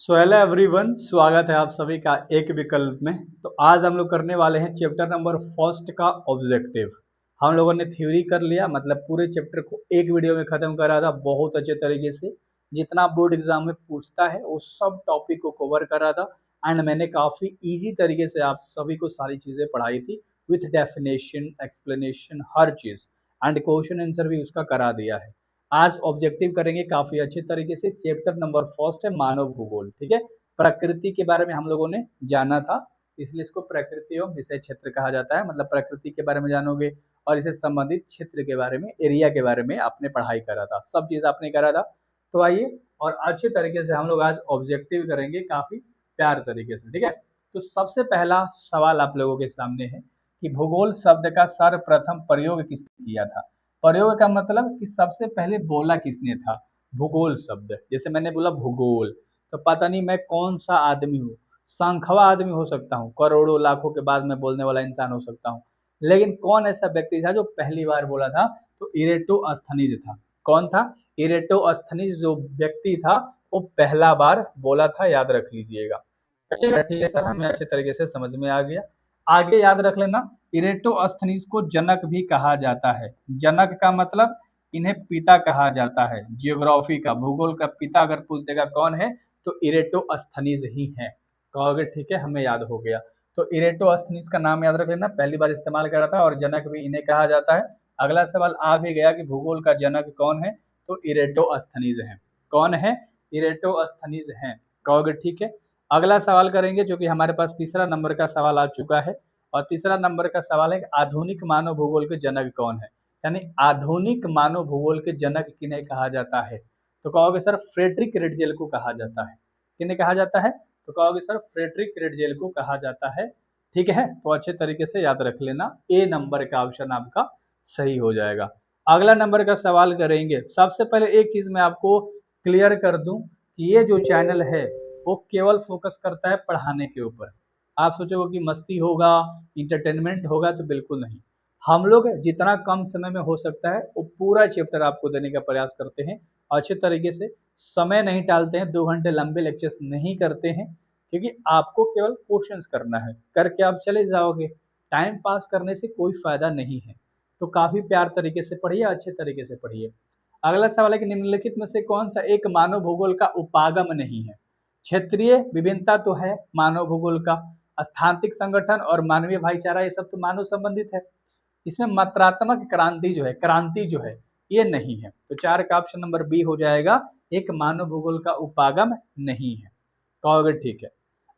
So hello everyone, स्वागत है आप सभी का एक विकल्प में। तो आज हम लोग करने वाले हैं चैप्टर नंबर फर्स्ट का ऑब्जेक्टिव। हम लोगों ने थ्योरी कर लिया, मतलब पूरे चैप्टर को एक वीडियो में खत्म करा था बहुत अच्छे तरीके से। जितना बोर्ड एग्जाम में पूछता है वो सब टॉपिक को कवर करा था एंड मैंने काफ़ी ईजी तरीके से आप सभी को सारी चीज़ें पढ़ाई थी with definition, explanation, her cheese and question answer भी उसका करा दिया है। आज ऑब्जेक्टिव करेंगे काफी अच्छे तरीके से। चैप्टर नंबर फर्स्ट है मानव भूगोल। ठीक है, प्रकृति के बारे में हम लोगों ने जाना था, इसलिए इसको प्रकृति एवं विषय क्षेत्र कहा जाता है। मतलब प्रकृति के बारे में जानोगे और इससे संबंधित क्षेत्र के बारे में, एरिया के बारे में आपने पढ़ाई करा था, सब चीज आपने करा था। तो आइए और अच्छे तरीके से हम लोग आज ऑब्जेक्टिव करेंगे काफी प्यार तरीके से। ठीक है, तो सबसे पहला सवाल आप लोगों के सामने है कि भूगोल शब्द का सर्वप्रथम प्रयोग किसने किया था। प्रयोग का मतलब कि सबसे पहले बोला किसने था। भूगोल शब्द, जैसे मैंने बोला भूगोल, तो पता नहीं मैं कौन सा आदमी हूँ, संखवा आदमी हो सकता हूँ, करोड़ों लाखों के बाद में बोलने वाला इंसान हो सकता हूँ, लेकिन कौन ऐसा व्यक्ति था जो पहली बार बोला था, तो इरेटोस्थनीज था। कौन था? इरेटोस्थनीज जो व्यक्ति था वो पहला बार बोला था, याद रख लीजिएगा। ठीक है सर, हमें अच्छे तरीके से समझ में आ गया। आगे याद रख लेना, इरेटोस्थनीज को जनक भी कहा जाता है। जनक का मतलब इन्हें पिता कहा जाता है जियोग्राफी का, भूगोल का पिता अगर पूछ देगा कौन है तो इरेटोस्थनीज ही है। कहोगे ठीक है, हमें याद हो गया। तो इरेटोस्थनीज का नाम याद रख लेना, पहली बार इस्तेमाल करा था, और जनक भी इन्हें कहा जाता है। अगला सवाल आ भी गया कि भूगोल का जनक कौन है, तो इरेटोस्थनीज है। कौन है? इरेटोस्थनीज है। कहोगे ठीक है। अगला सवाल करेंगे जो कि हमारे पास तीसरा नंबर का सवाल आ चुका है, और तीसरा नंबर का सवाल है आधुनिक मानव भूगोल के जनक कौन है। यानी आधुनिक मानव भूगोल के जनक किन्हें कहा जाता है, तो कहोगे सर फ्रेडरिक रेडजेल को कहा जाता है। किन्हें कहा जाता है? तो कहोगे सर फ्रेडरिक रेडजेल को कहा जाता है। ठीक है, तो अच्छे तरीके से याद रख लेना, ए नंबर का ऑप्शन आपका सही हो जाएगा। अगला नंबर का सवाल करेंगे। सबसे पहले एक चीज मैं आपको क्लियर कर दूं कि ये जो चैनल है वो केवल फोकस करता है पढ़ाने के ऊपर। आप सोचोगे कि मस्ती होगा, इंटरटेनमेंट होगा, तो बिल्कुल नहीं। हम लोग जितना कम समय में हो सकता है वो पूरा चैप्टर आपको देने का प्रयास करते हैं, अच्छे तरीके से समय नहीं टालते हैं, 2 घंटे लंबे लेक्चर्स नहीं करते हैं, क्योंकि आपको केवल क्वेश्चंस करना है, करके आप चले जाओगे। टाइम पास करने से कोई फायदा नहीं है। तो काफी प्यार तरीके से पढ़िए, अच्छे तरीके से पढ़िए। अगला सवाल है कि निम्नलिखित में से कौन सा एक मानव भूगोल का उपागम नहीं है। क्षेत्रीय विभिन्नता तो है मानव भूगोल का, स्थानिक संगठन और मानवीय भाईचारा ये सब तो मानव संबंधित है। इसमें मात्रात्मक क्रांति जो है ये नहीं है। तो 4 का ऑप्शन नंबर बी हो जाएगा, एक मानव भूगोल का उपागम नहीं है। कहोगे ठीक है।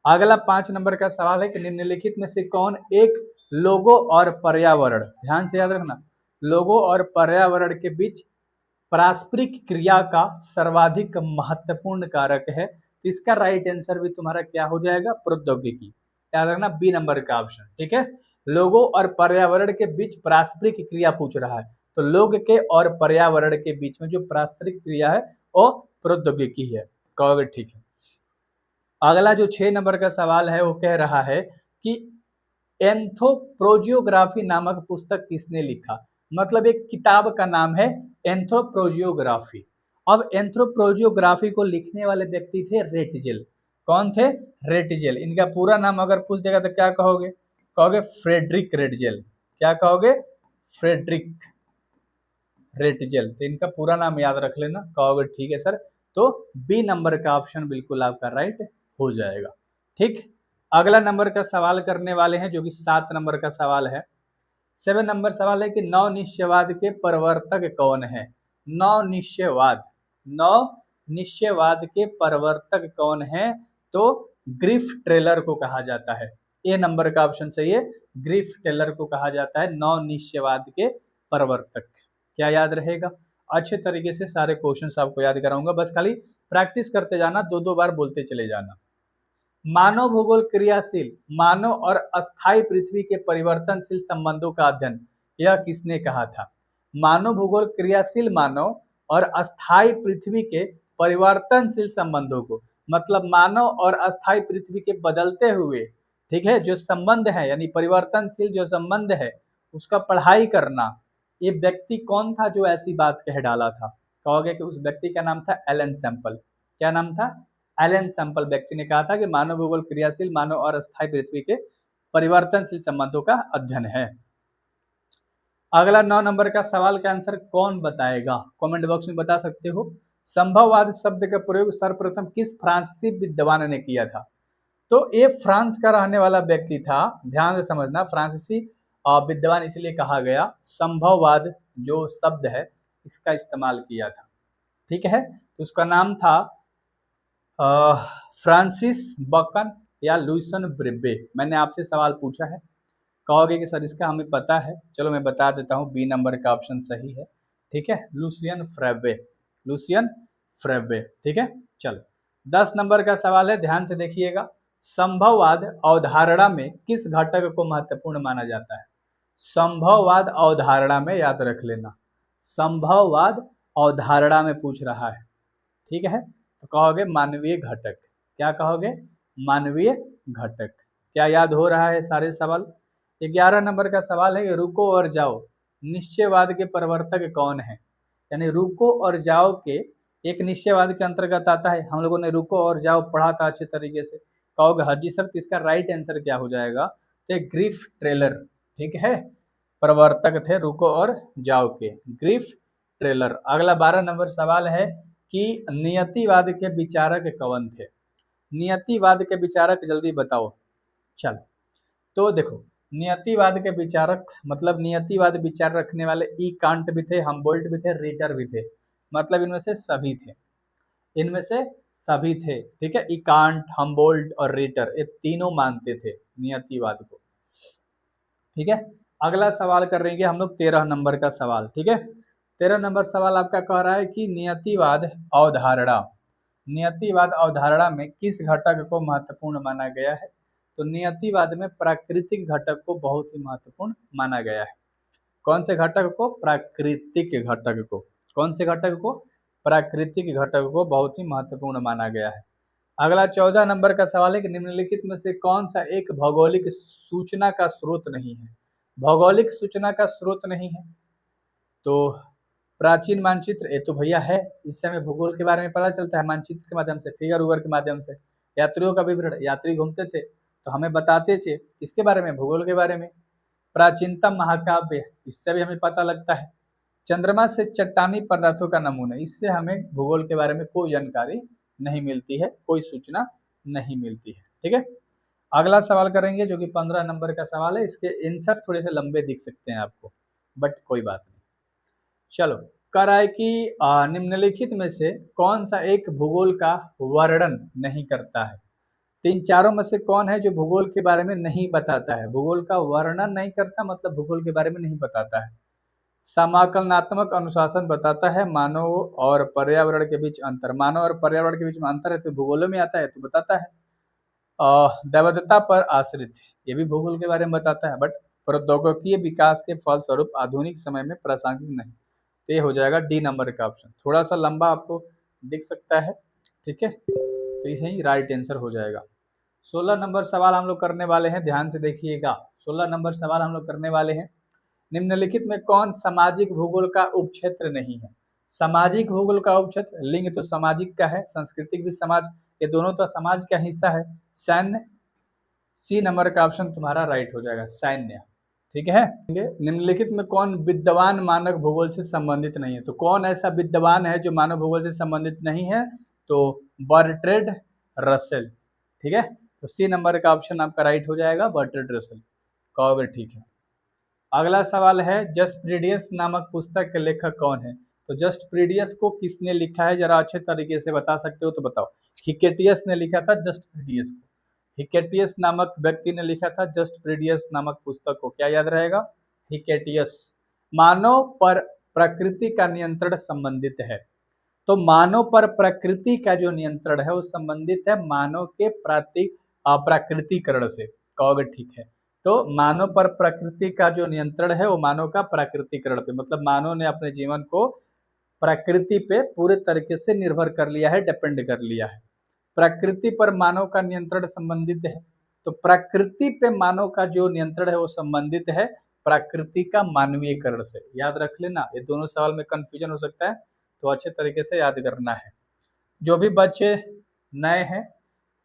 अगला 5 नंबर का सवाल है कि निम्नलिखित में से कौन एक लोगों और पर्यावरण, ध्यान से याद रखना, लोगों और पर्यावरण के बीच पारस्परिक क्रिया का सर्वाधिक महत्वपूर्ण कारक है। तो इसका राइट आंसर भी तुम्हारा क्या हो जाएगा? प्रौद्योगिकी। याद रखना, बी नंबर का ऑप्शन। ठीक है, लोगों और पर्यावरण के बीच पारस्परिक क्रिया पूछ रहा है, तो लोग के और पर्यावरण के बीच में जो पारस्परिक क्रिया है वो प्रौद्योगिकी है। कहोगे ठीक है। अगला जो 6 नंबर का सवाल है वो कह रहा है कि एंथ्रोपोजियोग्राफी नामक पुस्तक किसने लिखा। मतलब एक किताब का नाम है एंथ्रोपोजियोग्राफी। अब एंथ्रोपोजियोग्राफी को लिखने वाले व्यक्ति थे रेटजेल। कौन थे? रेटजेल। इनका पूरा नाम अगर पूछ देगा तो क्या कहोगे? कहोगे फ्रेडरिक रेटजेल। क्या कहोगे? Friedrich Ratzel. तो इनका पूरा नाम याद रख लेना। कहोगे ठीक है सर, तो बी नंबर का ऑप्शन बिल्कुल आपका राइट हो जाएगा। ठीक, अगला नंबर का सवाल करने वाले हैं जो कि 7 नंबर का सवाल है। 7 नंबर सवाल है कि नव निश्चयवाद के प्रवर्तक कौन है। नव निश्चयवाद, नव निश्चयवाद के प्रवर्तक कौन है, तो ग्रिफ टेलर को कहा जाता है। ए नंबर का ऑप्शन सही है, ग्रिफ टेलर को कहा जाता है नव निश्चयवाद के प्रवर्तक। क्या याद रहेगा? अच्छे तरीके से सारे क्वेश्चंस आपको याद कराऊंगा, बस खाली प्रैक्टिस करते जाना, 2-2 बार बोलते चले जाना। मानव भूगोल क्रियाशील मानव और अस्थायी पृथ्वी के परिवर्तनशील संबंधों का अध्ययन, यह किसने कहा था। मानव भूगोल क्रियाशील मानव और अस्थायी पृथ्वी के परिवर्तनशील संबंधों को, मतलब मानव और अस्थायी पृथ्वी के बदलते हुए, ठीक है, जो संबंध है, यानी परिवर्तनशील जो संबंध है उसका पढ़ाई करना। ये व्यक्ति कौन था जो ऐसी बात कह डाला था? कहोगे कि उस व्यक्ति का नाम था एलन सैंपल। क्या नाम था? एलन सैंपल व्यक्ति ने कहा था कि मानव भूगोल क्रियाशील, मानव और अस्थायी पृथ्वी के परिवर्तनशील संबंधों का अध्ययन है। अगला 9 नंबर का सवाल का आंसर कौन बताएगा? कमेंट बॉक्स में बता सकते हो। संभववाद शब्द का प्रयोग सर्वप्रथम किस फ्रांसीसी विद्वान ने किया था? तो ये फ्रांस का रहने वाला व्यक्ति था, ध्यान से समझना, फ्रांसीसी विद्वान इसलिए कहा गया, संभववाद जो शब्द है इसका इस्तेमाल किया था। ठीक है, तो उसका नाम था फ्रांसिस बकन या लुइसन ब्रेबे। मैंने आपसे सवाल पूछा है, कहोगे कि सर इसका हमें पता है, चलो मैं बता देता हूँ, बी नंबर का ऑप्शन सही है। ठीक है, लुसियन फ्रेबे, लुसियन फ्रेबे। ठीक है, चलो 10 नंबर का सवाल है, ध्यान से देखिएगा। संभववाद अवधारणा में किस घटक को महत्वपूर्ण माना जाता है? संभववाद अवधारणा में, याद रख लेना, संभववाद अवधारणा में पूछ रहा है। ठीक है, तो कहोगे मानवीय घटक। क्या कहोगे? मानवीय घटक। क्या याद हो रहा है सारे सवाल? 11 नंबर का सवाल है, रुको और जाओ निश्चयवाद के प्रवर्तक कौन है? यानी रुको और जाओ के एक निश्चयवाद के अंतर्गत आता है। हम लोगों ने रुको और जाओ पढ़ा था अच्छे तरीके से। कहोगे हाजी सर, तो इसका राइट आंसर क्या हो जाएगा? तो ग्रिफ ट्रेलर। ठीक है, प्रवर्तक थे रुको और जाओ के, ग्रिफ ट्रेलर। अगला 12 नंबर सवाल है कि नियतिवाद के विचारक कौन थे? नियतिवाद के विचारक जल्दी बताओ। चल, तो देखो, नियतिवाद के विचारक मतलब नियतिवाद विचार रखने वाले ई कांट भी थे, हमबोल्ट भी थे, रीटर भी थे, मतलब इनमें से सभी थे, इनमें से सभी थे। ठीक है, ई कांट, हमबोल्ट और रीटर ये तीनों मानते थे नियतिवाद को। ठीक है, अगला सवाल कर रहे हैं हम लोग 13 नंबर का सवाल। ठीक है, 13 नंबर सवाल आपका कह रहा है कि नियतिवाद अवधारणा, नियतिवाद अवधारणा में किस घटक को महत्वपूर्ण माना गया है? तो नियतिवाद में प्राकृतिक घटक को बहुत ही महत्वपूर्ण माना गया है। कौन से घटक को? प्राकृतिक घटक को। कौन से घटक को? प्राकृतिक घटक को बहुत ही महत्वपूर्ण माना गया है। अगला 14 नंबर का सवाल है कि निम्नलिखित में से कौन सा एक भौगोलिक सूचना का स्रोत नहीं है? भौगोलिक सूचना का स्रोत नहीं है तो प्राचीन मानचित्र, ये तो भैया है, इससे हमें भूगोल के बारे में पता चलता है मानचित्र के माध्यम से, फिगर उगर के माध्यम से। यात्रियों का विवरण, यात्री घूमते थे तो हमें बताते थे इसके बारे में, भूगोल के बारे में। प्राचीनतम महाकाव्य, इससे भी हमें पता लगता है। चंद्रमा से चट्टानी पदार्थों का नमूना, इससे हमें भूगोल के बारे में कोई जानकारी नहीं मिलती है, कोई सूचना नहीं मिलती है। ठीक है, अगला सवाल करेंगे जो कि 15 नंबर का सवाल है। इसके आंसर थोड़े से लंबे दिख सकते हैं आपको, बट कोई बात नहीं। चलो, कह रहा है कि निम्नलिखित में से कौन सा एक भूगोल का वर्णन नहीं करता है? तीन चारों में से कौन है जो भूगोल के बारे में नहीं बताता है? भूगोल का वर्णन नहीं करता मतलब भूगोल के बारे में नहीं बताता है। समाकलनात्मक अनुशासन बताता है, मानव और पर्यावरण के बीच अंतर, मानव और पर्यावरण के बीच में अंतर है तो भूगोल में आता है, तो बताता है। दैवदत्ता पर आश्रित, ये भी भूगोल के बारे में बताता है, बट प्रौद्योगिकीय विकास के फलस्वरूप आधुनिक समय में प्रासंगिक नहीं। तो ये हो जाएगा डी नंबर का ऑप्शन। थोड़ा सा लंबा आपको दिख सकता है, ठीक है, तो इसे ही राइट आंसर हो जाएगा। 16 नंबर सवाल हम लोग करने वाले हैं, ध्यान से देखिएगा। 16 नंबर सवाल हम लोग करने वाले हैं, निम्नलिखित में कौन सामाजिक भूगोल का उपक्षेत्र नहीं है? सामाजिक भूगोल का उपक्षेत्र, लिंग तो सामाजिक का है, सांस्कृतिक भी समाज, ये दोनों तो समाज का हिस्सा है। सैन्य, सी नंबर का ऑप्शन तुम्हारा राइट हो जाएगा, सैन्य। ठीक है, निम्नलिखित में कौन विद्वान मानव भूगोल से संबंधित नहीं है? तो कौन ऐसा विद्वान है जो मानव भूगोल से संबंधित नहीं है? तो बर्ट्रेड रसेल। ठीक है, तो सी नंबर का ऑप्शन आपका राइट हो जाएगा, बर्ट्रेड रसेल। कहोगे ठीक है। अगला सवाल है, जस्टप्रीडियस नामक पुस्तक के लेखक कौन है? तो जस्टप्रीडियस को किसने लिखा है, जरा अच्छे तरीके से बता सकते हो तो बताओ। हिकेटियस ने लिखा था जस्टप्रीडियस को, हिकेटियस नामक व्यक्ति ने लिखा था जस्टप्रीडियस नामक पुस्तक को। क्या याद रहेगा? हिकेटियस। मानव पर प्रकृति का नियंत्रण संबंधित है, तो मानव पर प्रकृति का जो नियंत्रण है वो संबंधित है मानव के प्राकृतिकरण से। कहोगे ठीक है, तो मानव पर प्रकृति का जो नियंत्रण है वो मानव का प्राकृतिकरण पे, मतलब मानव ने अपने जीवन को प्रकृति पे पूरे तरीके से निर्भर कर लिया है, डिपेंड कर लिया है। प्रकृति पर मानव का नियंत्रण संबंधित है, तो प्रकृति पे मानव का जो नियंत्रण है वो संबंधित है प्रकृति का मानवीयकरण से। याद रख लेना, ये दोनों सवाल में कंफ्यूजन हो सकता है, तो अच्छे तरीके से याद करना है। जो भी बच्चे नए हैं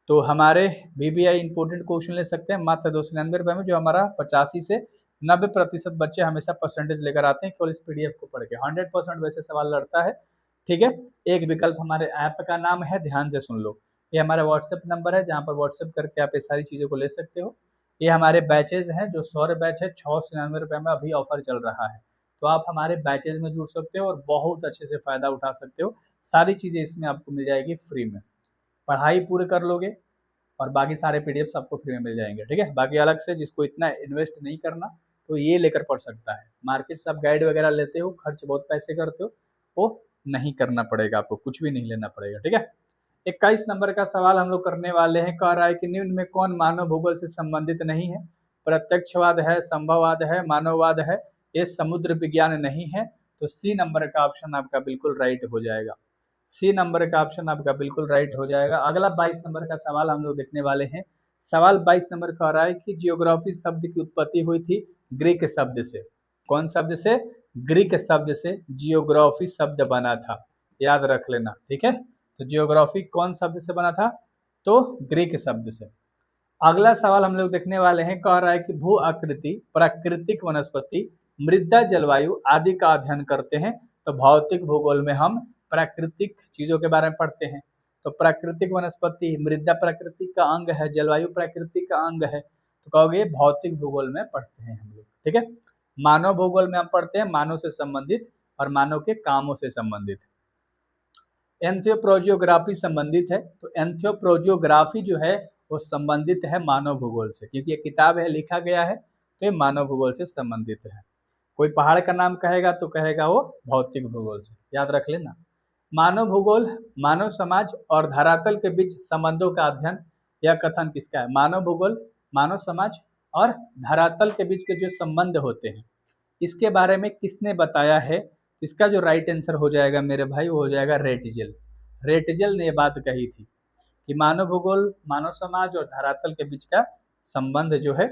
तो हमारे BBI इम्पोर्टेंट क्वेश्चन ले सकते हैं मात्र 299 में, जो हमारा 85 से 90% बच्चे हमेशा परसेंटेज लेकर आते हैं केवल इस PDF को पढ़ के। 100% वैसे सवाल लड़ता है, ठीक है। एक विकल्प हमारे ऐप का नाम है, ध्यान से सुन लो। ये हमारा व्हाट्सएप नंबर है जहाँ पर व्हाट्सएप करके आप ये सारी चीज़ों को ले सकते हो। ये हमारे बैचेज हैं, जो 100 बैच है 699 में अभी ऑफर चल रहा है, तो आप हमारे बैचेज में जुड़ सकते हो और बहुत अच्छे से फ़ायदा उठा सकते हो। सारी चीज़ें इसमें आपको मिल जाएगी फ्री में, पढ़ाई पूरी कर लोगे और बाकी सारे PDFs आपको फ्री में मिल जाएंगे, ठीक है। बाकी अलग से जिसको इतना इन्वेस्ट नहीं करना तो ये लेकर पढ़ सकता है। मार्केट से आप गाइड वगैरह लेते हो, खर्च बहुत पैसे करते हो, वो नहीं करना पड़ेगा, आपको कुछ भी नहीं लेना पड़ेगा, ठीक है। 21 नंबर का सवाल हम लोग करने वाले हैं। कह रहा है कि निम्न में कौन मानव भूगोल से संबंधित नहीं है? प्रत्यक्षवाद है, संभववाद है, मानववाद है, ये समुद्र विज्ञान नहीं है। तो सी नंबर का ऑप्शन आपका बिल्कुल राइट हो जाएगा। सी नंबर का ऑप्शन आपका बिल्कुल राइट हो जाएगा। अगला 22 नंबर का सवाल हम लोग देखने वाले हैं। सवाल 22 नंबर कह रहा है कि जियोग्राफी शब्द की उत्पत्ति हुई थी ग्रीक शब्द से। कौन शब्द से? ग्रीक शब्द से जियोग्राफी शब्द बना था, याद रख लेना, ठीक है। तो जियोग्राफी कौन शब्द से बना था? तो ग्रीक शब्द से। अगला सवाल हम लोग देखने वाले हैं। कह रहा है कि भू आकृति, प्राकृतिक वनस्पति, मृदा, जलवायु आदि का अध्ययन करते हैं। तो भौतिक भूगोल में हम प्राकृतिक चीजों के बारे में पढ़ते हैं। तो प्राकृतिक वनस्पति, मृदा प्राकृतिक का अंग है, जलवायु प्राकृतिक का अंग है, तो कहोगे भौतिक भूगोल में पढ़ते हैं हम लोग, ठीक है। मानव भूगोल में हम पढ़ते हैं मानव से संबंधित और मानव के कामों से संबंधित। एंथ्रोपोजियोग्राफी संबंधित है, तो एंथ्रोपोजियोग्राफी जो है वो संबंधित है मानव भूगोल से, क्योंकि ये किताब है, लिखा गया है, तो ये मानव भूगोल से संबंधित है। कोई पहाड़ का नाम कहेगा तो कहेगा वो भौतिक भूगोल से, याद रख लेना। मानव भूगोल मानव समाज और धरातल के बीच संबंधों का अध्ययन, यह कथन किसका है? मानव भूगोल मानव समाज और धरातल के बीच के जो संबंध होते हैं इसके बारे में किसने बताया है? इसका जो राइट आंसर हो जाएगा मेरे भाई वो हो जाएगा रेटजेल। रेटजेल ने ये बात कही थी कि मानव भूगोल मानव समाज और धरातल के बीच का संबंध जो है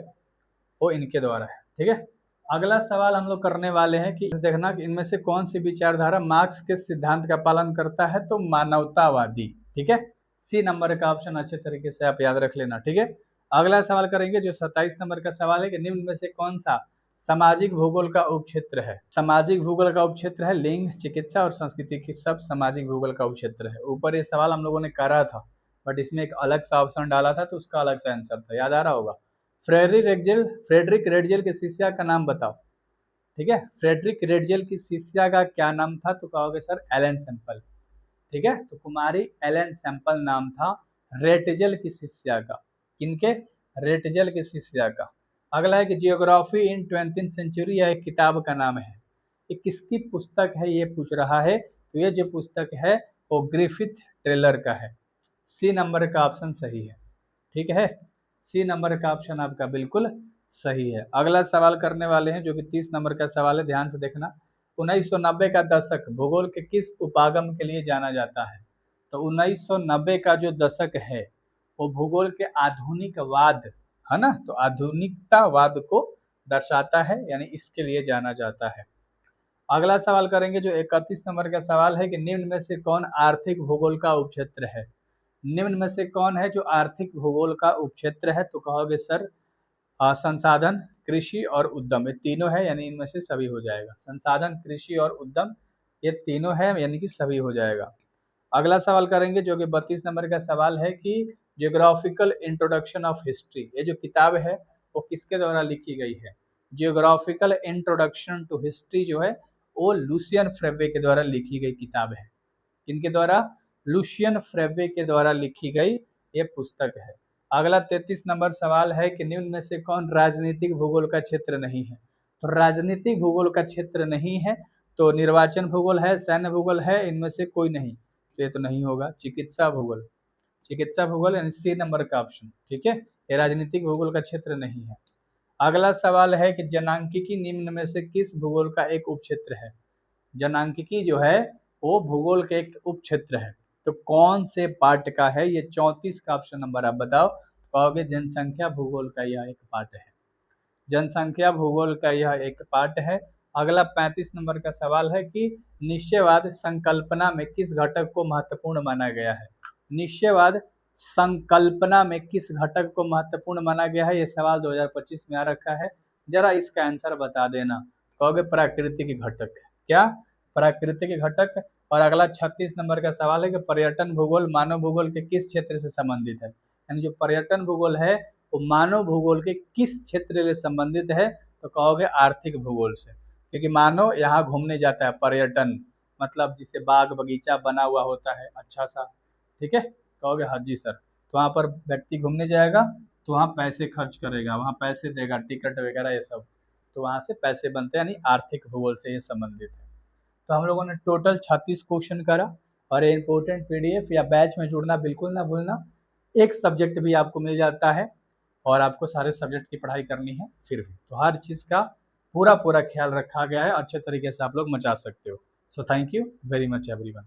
वो इनके द्वारा है, ठीक है। अगला सवाल हम लोग करने वाले हैं कि देखना कि इनमें से कौन सी विचारधारा मार्क्स के सिद्धांत का पालन करता है? तो मानवतावादी, ठीक है। सी नंबर का ऑप्शन अच्छे तरीके से आप याद रख लेना, ठीक है। अगला सवाल करेंगे जो 27 नंबर का सवाल है कि निम्न में से कौन सा सामाजिक भूगोल का उपक्षेत्र है? सामाजिक भूगोल का उपक्षेत्र है लिंग, चिकित्सा और संस्कृति की सब सामाजिक भूगोल का उपक्षेत्र है। ऊपर ये सवाल हम लोगों ने करा था बट इसमें एक अलग सा ऑप्शन डाला था तो उसका अलग सा आंसर था, याद आ रहा होगा। फ्रेडरिक रेटजेल के शिष्या का नाम बताओ, ठीक है। फ्रेडरिक रेटजेल की शिष्या का क्या नाम था? तो कहोगे सर एलन सैंपल, ठीक है। तो कुमारी एलन सैंपल नाम था रेटजेल की शिष्या का। किनके? रेटजेल की शिष्या का। अगला है कि जियोग्राफी इन 20th सेंचुरी, यह एक किताब का नाम है। ये किसकी पुस्तक है ये पूछ रहा है, तो ये जो पुस्तक है वो ग्रिफिथ टेलर का है। सी नंबर का ऑप्शन सही है, ठीक है। सी नंबर का ऑप्शन आपका बिल्कुल सही है। अगला सवाल करने वाले हैं जो कि 30 नंबर का सवाल है, ध्यान से देखना। 1990 का दशक भूगोल के किस उपागम के लिए जाना जाता है? तो 1990 का जो दशक है वो भूगोल के आधुनिकवाद, है ना, तो आधुनिकतावाद को दर्शाता है, यानी इसके लिए जाना जाता है। अगला सवाल करेंगे जो 31 नंबर का सवाल है कि निम्न में से कौन आर्थिक भूगोल का उपक्षेत्र है? निम्न में से कौन है जो आर्थिक भूगोल का उपक्षेत्र है? तो कहोगे सर संसाधन, कृषि और उद्यम, ये तीनों है, यानी इनमें से सभी हो जाएगा। संसाधन, कृषि और उद्यम ये तीनों है, यानी कि सभी हो जाएगा। अगला सवाल करेंगे जो कि 32 नंबर का सवाल है कि जियोग्राफिकल इंट्रोडक्शन ऑफ हिस्ट्री, ये जो किताब है वो किसके द्वारा लिखी गई है? जियोग्राफिकल इंट्रोडक्शन टू हिस्ट्री जो है वो लुसियन फ्रेवे के द्वारा लिखी गई किताब है। किनके द्वारा? लुसियन फ्रेवे के द्वारा लिखी गई ये पुस्तक है। अगला 33 नंबर सवाल है कि निम्न में से कौन राजनीतिक भूगोल का क्षेत्र नहीं है? तो राजनीतिक भूगोल का क्षेत्र नहीं है तो निर्वाचन भूगोल है, सैन्य भूगोल है, इनमें से कोई नहीं, तो ये तो नहीं होगा। चिकित्सा भूगोल, चिकित्सा भूगोल यानी सी नंबर का ऑप्शन, ठीक है। ये राजनीतिक भूगोल का क्षेत्र नहीं है। अगला सवाल है कि जनांकिकी निम्न में से किस भूगोल का एक उपक्षेत्र है? जनांकिकी जो है वो भूगोल के एक उपक्षेत्र है, तो कौन से पार्ट का है? ये 34 का ऑप्शन नंबर आप बताओ। कहोगे जनसंख्या भूगोल का यह एक पार्ट है, जनसंख्या भूगोल का यह एक पार्ट है। अगला 35 नंबर का सवाल है कि निश्चयवाद संकल्पना में किस घटक को महत्वपूर्ण माना गया है? निश्चयवाद संकल्पना में किस घटक को महत्वपूर्ण माना गया है? ये सवाल 2025 में आ रखा है। जरा इसका आंसर बता देना। कहोगे प्राकृतिक घटक। क्या? प्राकृतिक घटक। और अगला 36 नंबर का सवाल है कि पर्यटन भूगोल मानव भूगोल के किस क्षेत्र से संबंधित है? यानी जो पर्यटन भूगोल है वो मानव भूगोल के किस क्षेत्र से संबंधित है? तो कहोगे आर्थिक भूगोल से, क्योंकि मानव यहाँ घूमने जाता है। पर्यटन मतलब जिसे बाग बगीचा बना हुआ होता है अच्छा सा, ठीक है, कहोगे हाँ जी सर। तो वहाँ पर व्यक्ति घूमने जाएगा तो वहाँ पैसे खर्च करेगा, वहाँ पैसे देगा, टिकट वगैरह ये सब, तो वहाँ से पैसे बनते हैं, यानी आर्थिक भूगोल से ये संबंधित है। तो हम लोगों ने टोटल 36 क्वेश्चन करा। और ये इंपॉर्टेंट पीडीएफ या बैच में जुड़ना बिल्कुल ना भूलना। एक सब्जेक्ट भी आपको मिल जाता है और आपको सारे सब्जेक्ट की पढ़ाई करनी है फिर भी, तो हर चीज़ का पूरा ख्याल रखा गया है। अच्छे तरीके से आप लोग मचा सकते हो। So thank you very much everyone.